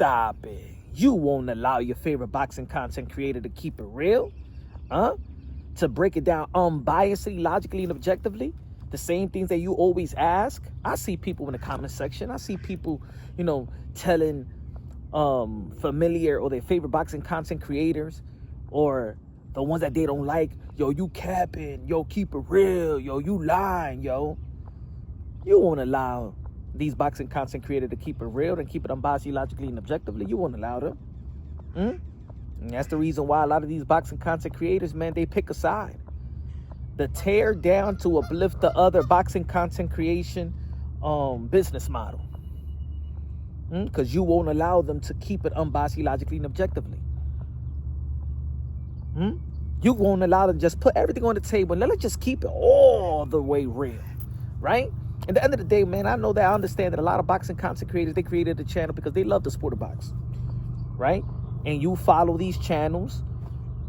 Stop it. You won't allow your favorite boxing content creator to keep it real? Huh? To break it down unbiasedly, logically, and objectively? The same things that you always ask? I see people in the comment section. I see people, telling familiar or their favorite boxing content creators or the ones that they don't like, yo, you capping, yo, keep it real, yo, you lying, yo. You won't allow these boxing content creators to keep it real and keep it unbiased, logically, and objectively. You won't allow them. And that's the reason why a lot of these boxing content creators, man, they pick a side. The tear down to uplift the other boxing content creation business model. Because you won't allow them to keep it unbiased, logically, and objectively. You won't allow them to just put everything on the table and let's just keep it all the way real, right? At the end of the day, man, I understand that a lot of boxing content creators, they created the channel because they love the sport of boxing, right? And you follow these channels,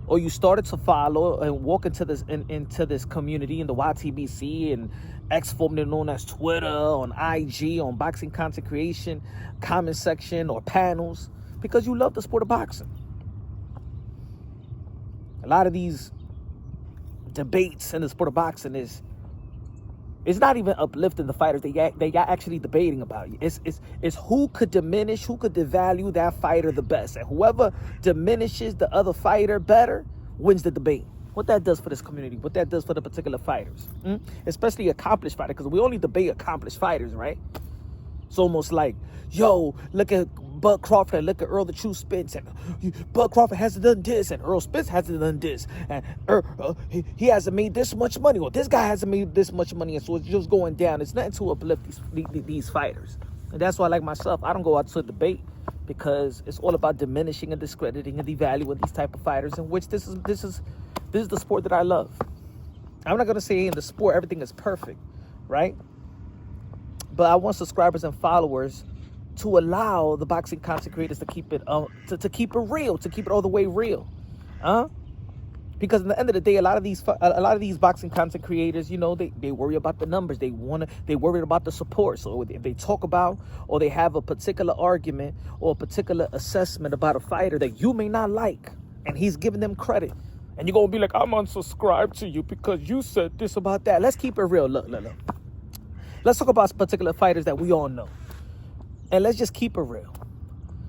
or you started to follow and walk into this community in the YTBC and X formerly known as Twitter, on IG, on boxing content creation, comment section, or panels, because you love the sport of boxing. A lot of these debates in the sport of boxing it's not even uplifting the fighters. They got actually debating about you. It's who could diminish, who could devalue that fighter the best. And whoever diminishes the other fighter better wins the debate. What that does for this community, what that does for the particular fighters, especially accomplished fighters, because we only debate accomplished fighters, right? It's almost like, yo, look at Bud Crawford and look at Earl the True Spence, and Bud Crawford hasn't done this, and Earl Spence hasn't done this, and he hasn't made this much money, or this guy hasn't made this much money, and so it's just going down. It's nothing to uplift these fighters. And that's why, like myself, I don't go out to debate, because it's all about diminishing and discrediting and devaluing these type of fighters, in which this is the sport that I love. I'm not gonna say in the sport everything is perfect, right? But I want subscribers and followers to allow the boxing content creators to keep it to keep it real, to keep it all the way real, because at the end of the day, a lot of these boxing content creators, they worry about the numbers, they worry about the support. So if they talk about, or they have a particular argument or a particular assessment about a fighter that you may not like, and he's giving them credit, and you're gonna be like, I'm unsubscribed to you because you said this about that. Let's keep it real. Look. Let's talk about particular fighters that we all know. And let's just keep it real.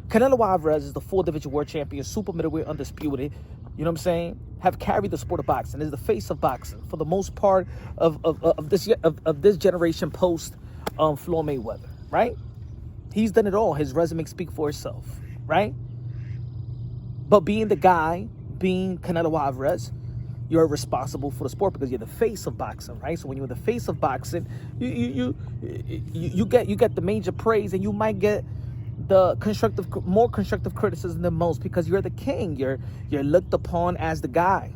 Canelo Alvarez is the 4-division world champion, super middleweight, undisputed. You know what I'm saying? Have carried the sport of boxing. Is the face of boxing for the most part of this generation post Floyd Mayweather, right? He's done it all. His resume speaks for itself, right? But being Canelo Alvarez, you're responsible for the sport because you're the face of boxing, right? So when you're the face of boxing, you get the major praise, and you might get the more constructive criticism than most, because you're the king. You're looked upon as the guy,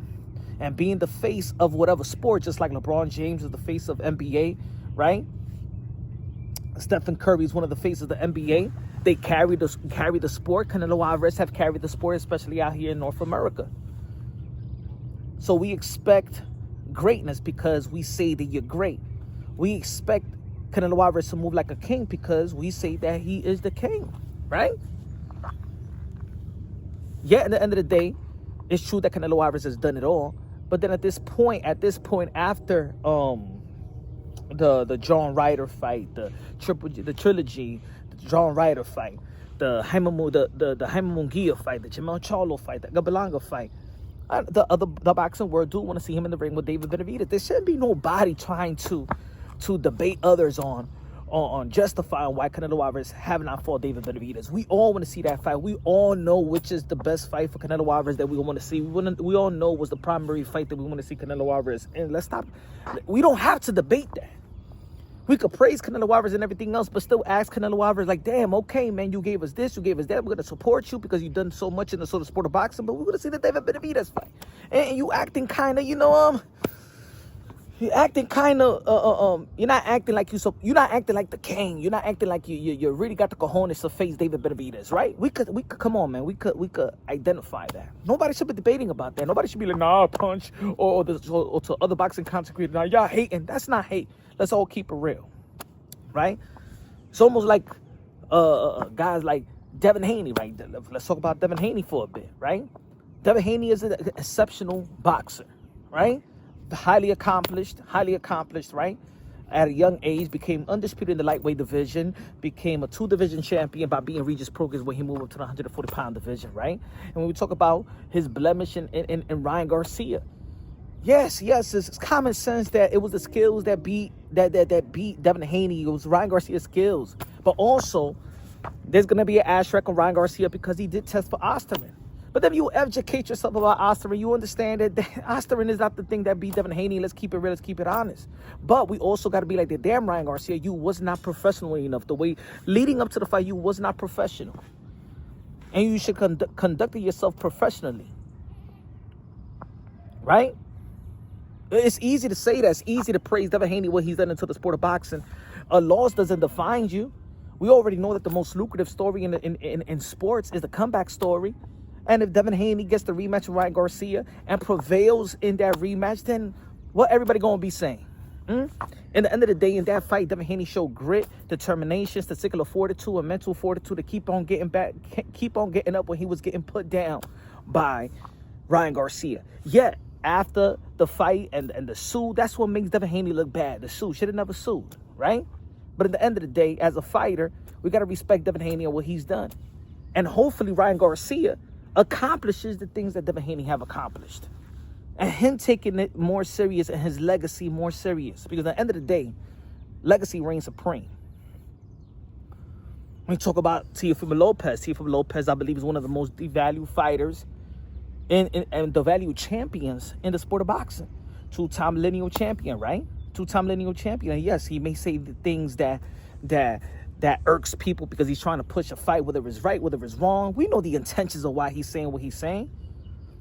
and being the face of whatever sport, just like LeBron James is the face of NBA, right? Stephen Curry is one of the faces of the NBA. They carry the sport. Canelo Alvarez have carried the sport, especially out here in North America. So we expect greatness because we say that you're great. We expect Canelo Alvarez to move like a king because we say that he is the king, right? Yeah, at the end of the day, it's true that Canelo Alvarez has done it all. But then at this point, after the John Ryder fight, the trilogy, the John Ryder fight, the Jaime Munguia fight, the Jermell Charlo fight, the Edgar Berlanga fight, the boxing world do want to see him in the ring with David Benavidez. There shouldn't be nobody trying to debate others on justifying why Canelo Alvarez have not fought David Benavidez. We all want to see that fight. We all know which is the best fight for Canelo Alvarez that we want to see. We all know was the primary fight that we want to see Canelo Alvarez. And let's stop. We don't have to debate that. We could praise Canelo Alvarez and everything else, but still ask Canelo Alvarez, like, damn, okay, man, you gave us this, you gave us that. We're going to support you because you've done so much in the sort of sport of boxing, but we're going to see the David Benavidez fight. And you acting kind of, you're acting kind of, you're not acting like you're not acting like the king. You're not acting like you really got the cojones to face David Benavidez, right? We could come on, man. We could identify that. Nobody should be debating about that. Nobody should be like, nah, punch, or to other boxing content creators, nah, y'all hating. That's not hate. Let's all keep it real, right? It's almost like guys like Devin Haney, right? Let's talk about Devin Haney for a bit, right? Devin Haney is an exceptional boxer, right? Highly accomplished, right? At a young age, became undisputed in the lightweight division, became a 2-division champion by beating Regis Progress when he moved up to the 140-pound division, right? And when we talk about his blemish in Ryan Garcia, yes, it's common sense that it was the skills that beat Devin Haney. It was Ryan Garcia's skills, but also there's gonna be an asterisk on Ryan Garcia because he did test for Osterman. But then you educate yourself about Osterman, you understand that Osterman is not the thing that beat Devin Haney. Let's keep it real, let's keep it honest. But we also got to be like the damn Ryan Garcia, you was not professional enough. The way leading up to the fight, you was not professional. And you should conduct yourself professionally. Right? It's easy to say that. It's easy to praise Devin Haney, what he's done into the sport of boxing. A loss doesn't define you. We already know that the most lucrative story in sports is the comeback story. And if Devin Haney gets the rematch with Ryan Garcia and prevails in that rematch, then what everybody going to be saying? In the end of the day, in that fight, Devin Haney showed grit, determination, statistical fortitude, and mental fortitude to keep on getting back, keep on getting up when he was getting put down by Ryan Garcia. Yet, after the fight and the sue, that's what makes Devin Haney look bad. The sue should have never sued, right? But at the end of the day, as a fighter, we got to respect Devin Haney and what he's done. And hopefully Ryan Garcia accomplishes the things that Devin Haney have accomplished. And him taking it more serious and his legacy more serious. Because at the end of the day, legacy reigns supreme. When we talk about Teofimo Lopez, I believe, is one of the most devalued fighters and the valued champions in the sport of boxing. 2-time lineal champion, right? 2-time lineal champion. And yes, he may say the things that irks people because he's trying to push a fight, whether it's right, whether it's wrong. We know the intentions of why he's saying what he's saying.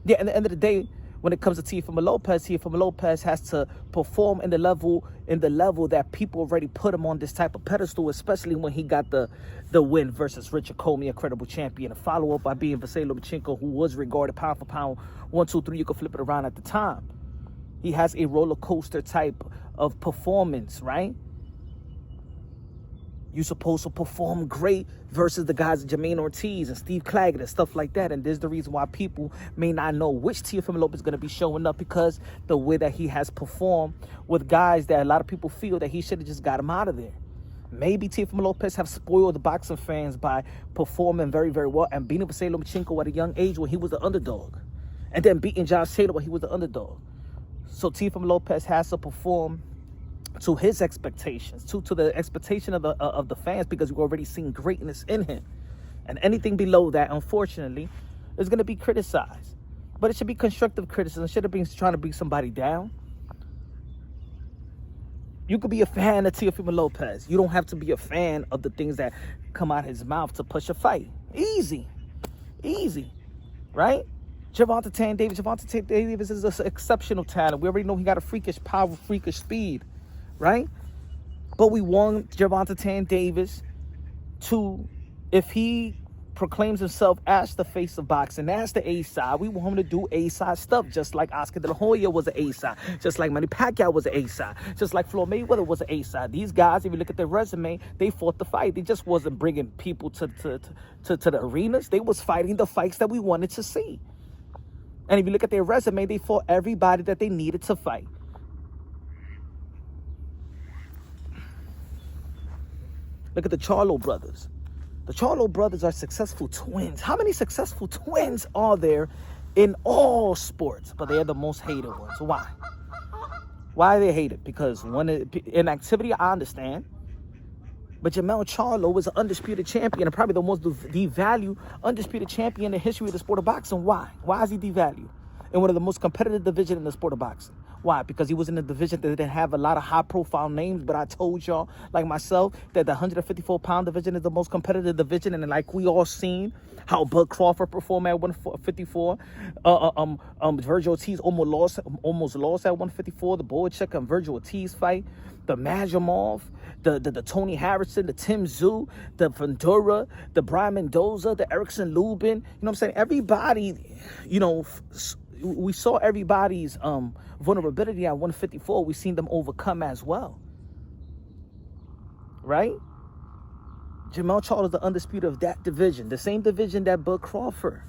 Yeah, at the end of the day, when it comes to Teofimo Lopez has to perform in the level that people already put him on this type of pedestal, especially when he got the win versus Richard Comey, a credible champion, a follow-up by being Vasily Lomachenko, who was regarded pound for pound 1, 2, 3, you could flip it around at the time. He has a roller coaster type of performance, right? You're supposed to perform great versus the guys Jermaine Ortiz and Steve Claggett and stuff like that. And there's the reason why people may not know which Teofimo Lopez is going to be showing up, because the way that he has performed with guys that a lot of people feel that he should have just got him out of there. Maybe Teofimo Lopez have spoiled the boxing fans by performing very, very well and beating Vasily Lomachenko at a young age when he was the underdog. And then beating Josh Taylor when he was the underdog. So Teofimo Lopez has to perform to his expectations, to the expectation of the fans, because we've already seen greatness in him. And anything below that, unfortunately, is going to be criticized. But it should be constructive criticism. It should have been trying to bring somebody down. You could be a fan of Teofimo Lopez. You don't have to be a fan of the things that come out of his mouth to push a fight. Easy, right? Gervonta Davis is an exceptional talent. We already know he got a freakish power, freakish speed. Right? But we want Gervonta Davis to, if he proclaims himself as the face of boxing, as the A-side, we want him to do A-side stuff, just like Oscar De La Hoya was an A-side, just like Manny Pacquiao was an A-side, just like Floyd Mayweather was an A-side. These guys, if you look at their resume, they fought the fight. They just wasn't bringing people to the arenas. They was fighting the fights that we wanted to see. And if you look at their resume, they fought everybody that they needed to fight. Look at the Charlo brothers. The Charlo brothers are successful twins. How many successful twins are there in all sports? But they are the most hated ones. Why? Why are they hated? Because in activity, I understand. But Jermell Charlo was an undisputed champion and probably the most devalued undisputed champion in the history of the sport of boxing. Why? Why is he devalued? In one of the most competitive divisions in the sport of boxing. Why? Because he was in a division that didn't have a lot of high-profile names, but I told y'all, like myself, that the 154-pound division is the most competitive division, and like we all seen how Bud Crawford performed at 154. Virgil Ortiz almost lost at 154. The Boychuk and Virgil Ortiz fight. The Majamov, the Tony Harrison, the Tim Tszyu, the Ventura, the Brian Mendoza, the Erickson Lubin. You know what I'm saying? Everybody, you know, we saw everybody's vulnerability at 154. We've seen them overcome as well. Right? Jermell Charlo is the undisputed of that division. The same division that Bud Crawford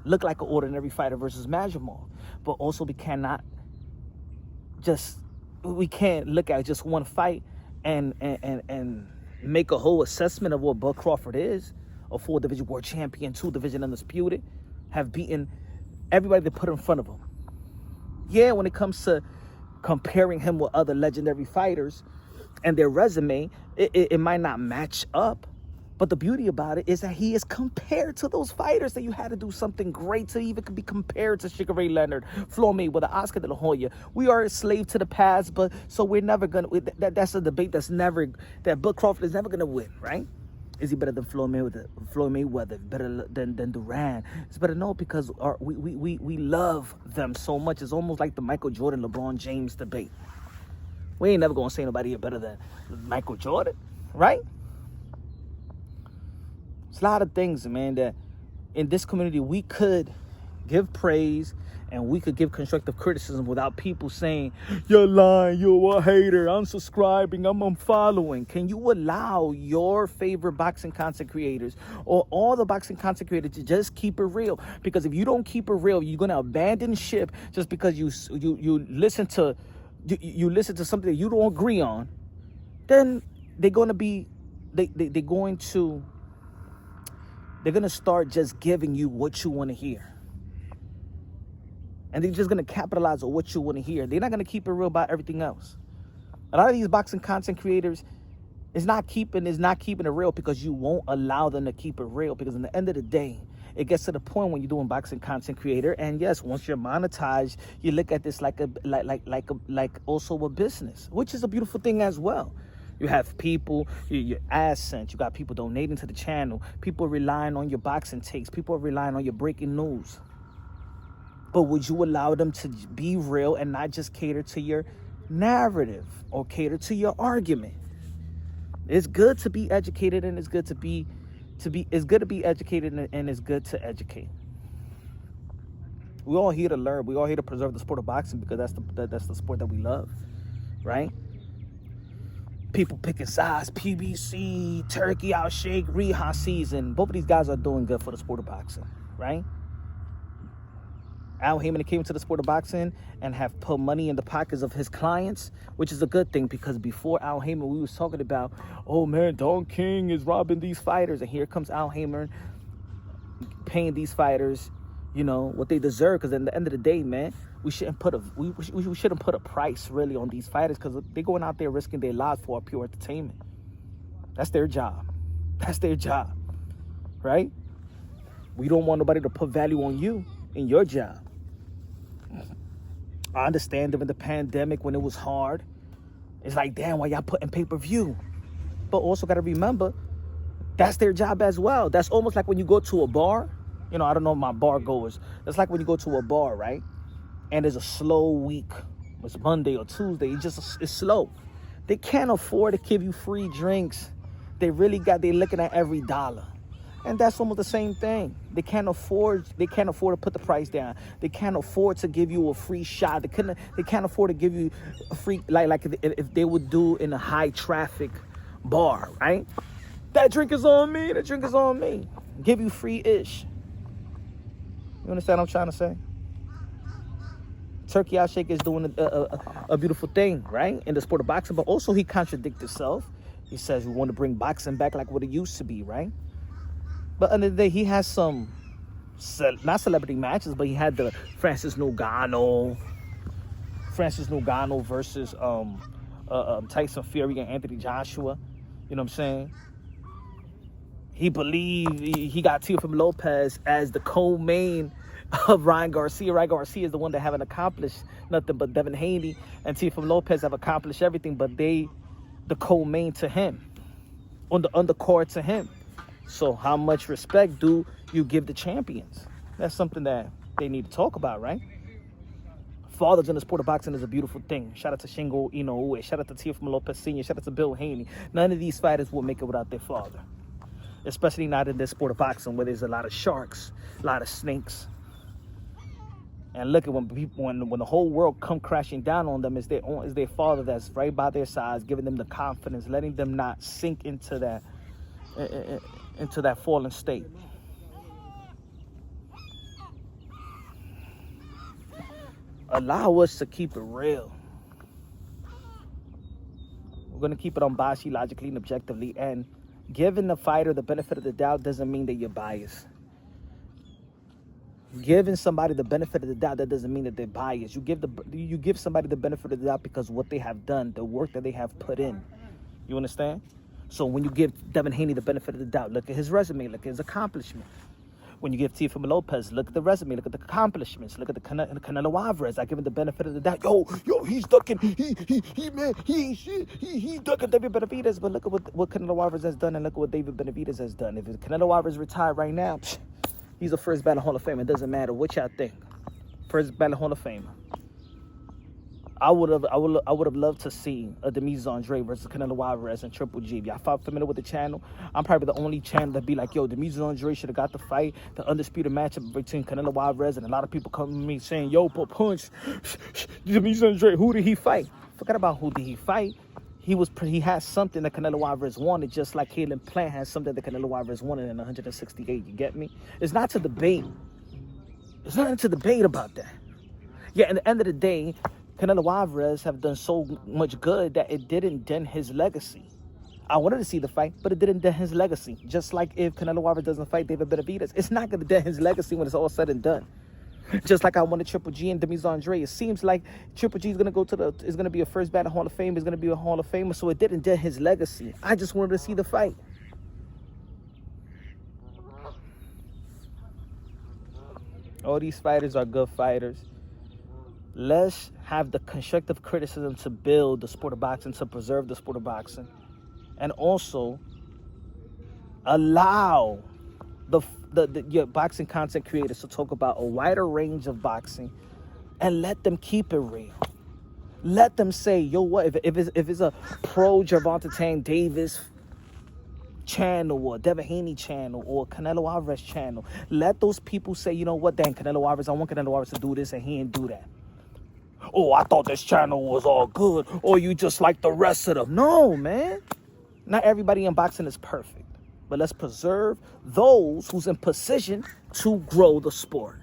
looked like an ordinary fighter versus Masvidal. But also we can't look at just one fight and make a whole assessment of what Bud Crawford is. A 4-division world champion, 2-division undisputed, have beaten everybody they put in front of him. Yeah, when it comes to comparing him with other legendary fighters and their resume, it might not match up. But the beauty about it is that he is compared to those fighters that you had to do something great to even be compared to Sugar Ray Leonard, Floyd Mayweather, Oscar De La Hoya. We are a slave to the past, but so we're never gonna. That's a debate that Bud Crawford is never gonna win, right? Is he better than Floyd Mayweather? Floyd Mayweather better than Duran? It's better no, because we love them so much. It's almost like the Michael Jordan, LeBron James debate. We ain't never gonna say nobody here better than Michael Jordan, right? It's a lot of things, man, that in this community we could give praise and we could give constructive criticism without people saying, you're lying, you're a hater, unsubscribing, I'm unfollowing. Can you allow your favorite boxing content creators or all the boxing content creators to just keep it real? Because if you don't keep it real, you're going to abandon ship just because you listen to something that you don't agree on. Then they're going to start just giving you what you want to hear. And they're just going to capitalize on what you want to hear. They're not going to keep it real about everything else. A lot of these boxing content creators is not keeping it real because you won't allow them to keep it real. Because in the end of the day, it gets to the point when you're doing boxing content creator, and yes, once you're monetized, you look at this like also a business, which is a beautiful thing as well. You have people, your AdSense, you got people donating to the channel, people relying on your boxing takes, people are relying on your breaking news. But would you allow them to be real and not just cater to your narrative or cater to your argument? It's good to be educated, and it's good to be educated, and it's good to educate. We're all here to learn. We're all here to preserve the sport of boxing because that's the sport that we love, right? People picking sides, PBC, Turkey Outshake, Reha season. Both of these guys are doing good for the sport of boxing, right? Al Heyman came to the sport of boxing and have put money in the pockets of his clients, which is a good thing, because before Al Heyman, we was talking about, oh man, Don King is robbing these fighters, and here comes Al Heyman paying these fighters, what they deserve. Because at the end of the day, man, we shouldn't put a price really on these fighters, because they're going out there risking their lives for pure entertainment. That's their job. That's their job, right? We don't want nobody to put value on you in your job. I understand during the pandemic when it was hard, it's like, damn, why y'all putting pay-per-view? But also got to remember, that's their job as well. That's almost like when you go to a bar. I don't know my bar goers. It's like when you go to a bar, right? And there's a slow week. It's Monday or Tuesday. It's slow. They can't afford to give you free drinks. They're looking at every dollar. And that's almost the same thing. They can't afford to put the price down. They can't afford to give you a free shot. They can't afford to give you a free, like if they would do in a high traffic bar, right? That drink is on me. That drink is on me. Give you free-ish. You understand what I'm trying to say? Turkey Outshake is doing a beautiful thing, right, in the sport of boxing. But also he contradicts himself. He says we want to bring boxing back like what it used to be, right? But at the end of the day, he has some, not celebrity matches, but he had the Francis Ngannou versus Tyson Fury and Anthony Joshua. You know what I'm saying? He believed he got Teofimo Lopez as the co-main of Ryan Garcia. Ryan Garcia is the one that haven't accomplished nothing, but Devin Haney and Teofimo Lopez have accomplished everything, but they the co-main to him, on the undercard to him. So how much respect do you give the champions? That's something that they need to talk about, right? Fathers in the sport of boxing is a beautiful thing. Shout out to Shingo Inoue. Shout out to Teofimo Lopez Sr. Shout out to Bill Haney. None of these fighters will make it without their father. Especially not in this sport of boxing where there's a lot of sharks, a lot of snakes. And look at when the whole world come crashing down on them, is their father that's right by their sides, giving them the confidence, letting them not sink into that into that fallen state. Allow us to keep it real. We're going to keep it unbiased, logically, and objectively. And giving the fighter the benefit of the doubt doesn't mean that you're biased. Giving somebody the benefit of the doubt, that doesn't mean that they're biased. You give somebody the benefit of the doubt because what they have done, the work that they have put in. You understand? So when you give Devin Haney the benefit of the doubt, look at his resume, look at his accomplishment. When you give Teofimo Lopez, look at the resume, look at the accomplishments, look at the Canelo Alvarez. I give him the benefit of the doubt. Yo, he's ducking. He's ducking David Benavidez. But look at what Canelo Alvarez has done, and look at what David Benavidez has done. If Canelo Alvarez retired right now, he's a first ballot Hall of Famer. It doesn't matter what y'all think. First ballot Hall of Famer. I would have loved to see a Demetrius Andre versus Canelo Alvarez and Triple G. If y'all familiar with the channel, I'm probably the only channel that be like, yo, Demetrius Andre should have got the fight, the undisputed matchup between Canelo Alvarez, and a lot of people come to me saying, yo, punch, Demetrius Andre, who did he fight? Forget about who did he fight. He had something that Canelo Alvarez wanted, just like Caleb Plant has something that Canelo Alvarez wanted in 168. You get me? It's not to debate. It's nothing to debate about that. Yeah, at the end of the day, Canelo Alvarez have done so much good that it didn't dent his legacy. I wanted to see the fight, but it didn't dent his legacy. Just like if Canelo Alvarez doesn't fight David Benavidez, it's not going to dent his legacy when it's all said and done. Just like I wanted Triple G and Demetrius Andre. It seems like Triple G is going to be a first ballot Hall of Fame. Is going to be a Hall of Famer, so it didn't dent his legacy. I just wanted to see the fight. All these fighters are good fighters. Let's have the constructive criticism to build the sport of boxing, to preserve the sport of boxing, and also allow your boxing content creators to talk about a wider range of boxing, and let them keep it real. Let them say, yo, what if it's a pro Gervonta Davis channel or Devin Haney channel or Canelo Alvarez channel, let those people say, you know what, then Canelo Alvarez, I want Canelo Alvarez to do this, and he didn't do that. Oh, I thought this channel was all good, or you just like the rest of them. No, man. Not everybody in boxing is perfect, but let's preserve those who's in position to grow the sport.